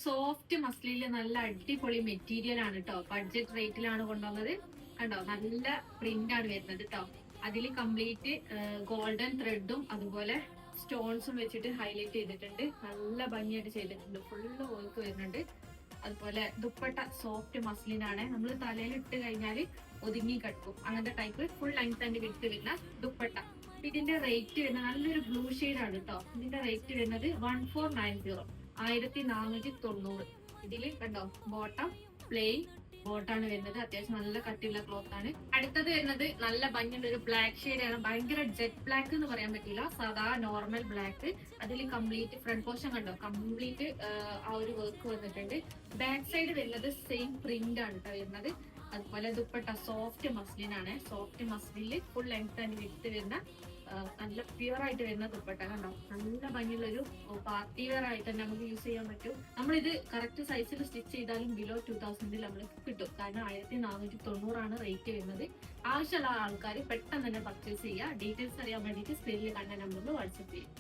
Soft മസ്ലിനില് നല്ല അടിപൊളി material ആണ് കേട്ടോ. ബഡ്ജറ്റ് റേറ്റിലാണ് കൊണ്ടുവന്നത്. കണ്ടോ, നല്ല പ്രിന്റ് ആണ് വരുന്നത് കേട്ടോ. അതിൽ കംപ്ലീറ്റ് ഗോൾഡൻ ത്രെഡും അതുപോലെ സ്റ്റോൺസും വെച്ചിട്ട് ഹൈലൈറ്റ് ചെയ്തിട്ടുണ്ട്. നല്ല ഭംഗിയായിട്ട് ചെയ്തിട്ടുണ്ട്. ഫുള്ള് വർക്ക് വരുന്നുണ്ട്. അതുപോലെ ദുപ്പട്ട സോഫ്റ്റ് മസ്ലിനാണ്. നമ്മൾ തലയിൽ ഇട്ട് കഴിഞ്ഞാൽ ഒതുങ്ങി കിടക്കും. അങ്ങനത്തെ type full length and width വരുന്ന ദുപ്പട്ട. ഇതിന്റെ റേറ്റ് വരുന്നത് നല്ലൊരു ബ്ലൂ ഷെയ്ഡ് ആണ് കേട്ടോ. ഇതിന്റെ റേറ്റ് വരുന്നത് 1490, 1490. ഇതില് കണ്ടോ, ബോട്ടം പ്ലെയിൻ ബോട്ടാണ് വരുന്നത്. അത്യാവശ്യം നല്ല കട്ടിയുള്ള ക്ലോത്ത് ആണ്. അടുത്തത് വരുന്നത് നല്ല ഭംഗിയുള്ള ഒരു ബ്ലാക്ക് ഷെയ്ഡ് ആണ്. ഭയങ്കര ജെറ്റ് ബ്ലാക്ക് എന്ന് പറയാൻ പറ്റില്ല, സാധാ നോർമൽ ബ്ലാക്ക്. അതിൽ കംപ്ലീറ്റ് ഫ്രണ്ട് പോർഷൻ കണ്ടോ, കംപ്ലീറ്റ് ആ ഒരു വർക്ക് വന്നിട്ടുണ്ട്. ബാക്ക് സൈഡ് വരുന്നത് സെയിം പ്രിന്റ് ആണ് കേട്ടോ വരുന്നത്. അതുപോലെ ദുപ്പട്ട സോഫ്റ്റ് മസ്ലിൻ ആണ്. സോഫ്റ്റ് മസ്ലിനിൽ ഫുൾ ലെങ്ത് ആൻഡ് വിഡ്ത്ത് വരുന്ന നല്ല പ്യുവർ ആയിട്ട് വരുന്ന ദുപ്പട്ട കണ്ടോ. നല്ല ഭംഗിയുള്ള ഒരു പാർട്ടി വെയർ ആയിട്ട് തന്നെ നമുക്ക് യൂസ് ചെയ്യാൻ പറ്റും. നമ്മളിത് കറക്റ്റ് സൈസിൽ സ്റ്റിച്ച് ചെയ്താലും ബിലോ 2000 നമ്മൾ കിട്ടും. കാരണം 1490 റേറ്റ് വരുന്നത്. ആവശ്യമുള്ള ആൾക്കാർ പെട്ടെന്ന് തന്നെ പർച്ചേസ് ചെയ്യുക. ഡീറ്റെയിൽസ് അറിയാൻ വേണ്ടിയിട്ട് സ്ക്രീനിൽ കണ്ട നമ്പറിൽ വാട്സപ്പ് ചെയ്യും.